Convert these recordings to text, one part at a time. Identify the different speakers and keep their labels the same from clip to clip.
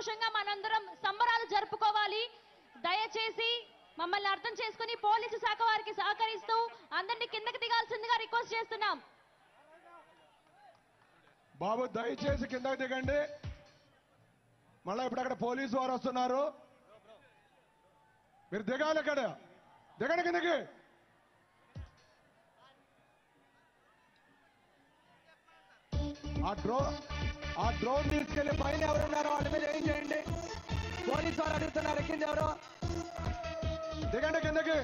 Speaker 1: సంతోషంగా మనందరం సంబరాలు జరుపుకోవాలి. దయచేసి మమ్మల్ని అర్థం చేసుకుని పోలీసు శాఖ వారికి సహకరిస్తూ అందరినీ కిందకి దిగాల్సిందిగా రిక్వెస్ట్ చేస్తున్నాం.
Speaker 2: బాబు దయచేసి కిందకి దిగండి. మళ్ళీ ఇప్పుడు అక్కడ పోలీసు వారు వస్తున్నారు. మీరు దిగాలి. అక్కడ దిగండి కిందకి. ఆ డ్రోన్ తీసుకెళ్లి
Speaker 3: పైన ఎవరున్నారో వాళ్ళ మీద ఏం చేయండి. పోలీసు వారు అడుగుతున్నారు కింద ఎవరు.
Speaker 2: దిగండి కిందకి.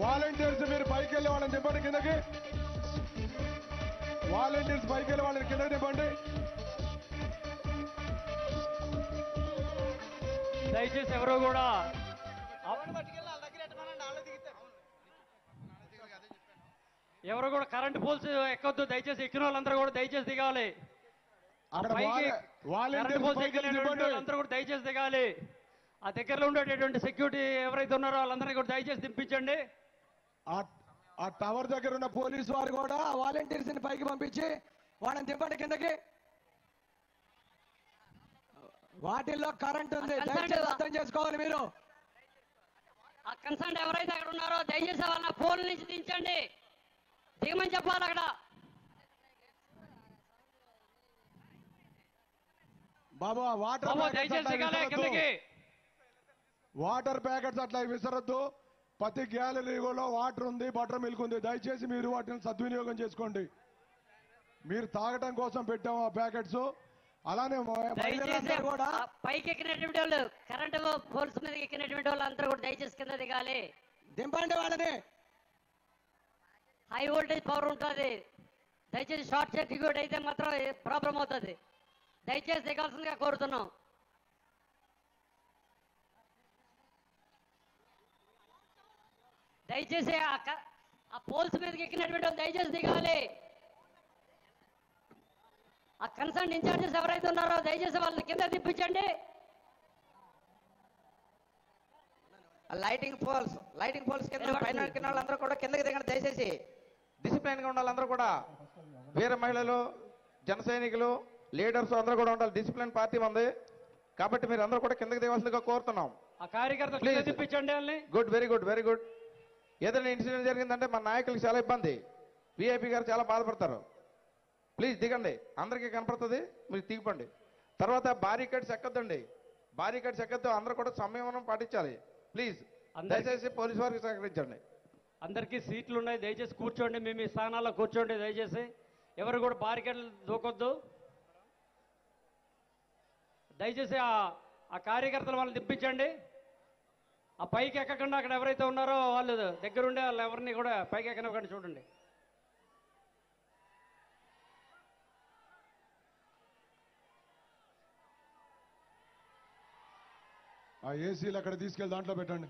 Speaker 2: వాలంటీర్స్ మీరు పైకి వెళ్ళి వాళ్ళని దింపండి కిందకి. వాలంటీర్స్ పైకి వెళ్ళి వాళ్ళని కిందకి దింపండి.
Speaker 4: దయచేసి ఎవరో కూడా కరెంట్ పోల్స్ ఎక్కొద్దు. దయచేసి ఎక్కిన వాళ్ళందరూ కూడా దయచేసి దిగాలి. అందరూ కూడా దయచేసి దిగాలి. ఆ దగ్గరలో ఉండేటటువంటి సెక్యూరిటీ ఎవరైతే ఉన్నారో వాళ్ళందరినీ కూడా దయచేసి దింపించండి.
Speaker 3: ఆ టవర్ దగ్గర ఉన్న పోలీసు వారు కూడా వాలంటీర్స్ ని పైకి పంపించి వాళ్ళని దింపండి కిందకి. వాటిల్లో కరెంట్ ఉంది, దయచేసి అర్థం చేసుకోవాలి మీరు.
Speaker 5: ఆ కన్సర్న్ ఎవరైతే అక్కడ ఉన్నారో దయచేసి వాళ్ళ ఫోన్ నుంచి దించండి, దిగమని చెప్పాలి. అక్కడ
Speaker 2: బాబు వాటర్ ప్యాకెట్స్ అట్లా విసరద్దు. ప్రతి గ్యాలరీలో వాటర్ ఉంది, బటర్ మిల్క్ ఉంది. దయచేసి మీరు వాటిని సద్వినియోగం చేసుకోండి. మీరు తాగటం కోసం పెట్టాము ఆ ప్యాకెట్స్. అలానే
Speaker 5: కూడా పైకి ఎక్కినటువంటి వాళ్ళు, కరెంటు పోల్స్ మీద ఎక్కినటువంటి వాళ్ళు అందరూ కూడా దయచేసి కింద దిగాలి.
Speaker 3: దింపండి వాళ్ళని.
Speaker 5: హై వోల్టేజ్ పవర్ ఉంటుంది. దయచేసి షార్ట్ సర్క్యూట్ అయితే మాత్రం ప్రాబ్లం అవుతుంది. దయచేసి దిగాల్సిందిగా కోరుతున్నాం. దయచేసి ఆ పోల్స్ మీదకి ఎక్కినటువంటి వాళ్ళు దయచేసి దిగాలి. ఆ కన్సర్న్ ఇన్ఛార్జెస్ ఎవరైతే ఉన్నారో దయచేసి వాళ్ళని కింద తిప్పించండి.
Speaker 6: లైటింగ్ పోల్స్ కింద పైన వాళ్ళందరూ కూడా కిందకి దిగండి. దయచేసి డిసిప్లైన్ గా ఉండాలి. అందరూ కూడా వీర మహిళలు, జన సైనికులు, లీడర్స్ అందరూ కూడా ఉండాలి. డిసిప్లిన్ పార్టీ ఉంది కాబట్టి మీరు అందరూ కూడా కిందకి దిగవలసిందిగా కోరుతున్నాం.
Speaker 4: ఆ కార్యకర్తలు తిప్పించండి.
Speaker 6: Good, very good, very good. ఏదైనా ఇన్సిడెంట్ జరిగిందంటే మన నాయకులకు చాలా ఇబ్బంది. విఐపి గారు చాలా బాధపడతారు. ప్లీజ్ దిగండి, అందరికీ కనపడుతుంది. మీరు దిగిపోండి. తర్వాత బారికేడ్స్ ఎక్కద్దండి. బారికేడ్స్ ఎక్కద్దు. అందరూ కూడా సంయమనం పాటించాలి. ప్లీజ్ దయచేసి పోలీసు వారికి సహకరించండి.
Speaker 4: అందరికీ సీట్లు ఉన్నాయి, దయచేసి కూర్చోండి. మేము ఈ స్థానాల్లో కూర్చోండి. దయచేసి ఎవరు కూడా బారికేడ్లు దూకొద్దు. దయచేసి ఆ కార్యకర్తలు వాళ్ళని దింపించండి. ఆ పైకి ఎక్కకుండా అక్కడ ఎవరైతే ఉన్నారో వాళ్ళు దగ్గరుండే వాళ్ళు ఎవరిని కూడా పైకి ఎక్కనివ్వకండి. చూడండి.
Speaker 2: ఆ ఏసీలు అక్కడ తీసుకెళ్ళి దాంట్లో పెట్టండి.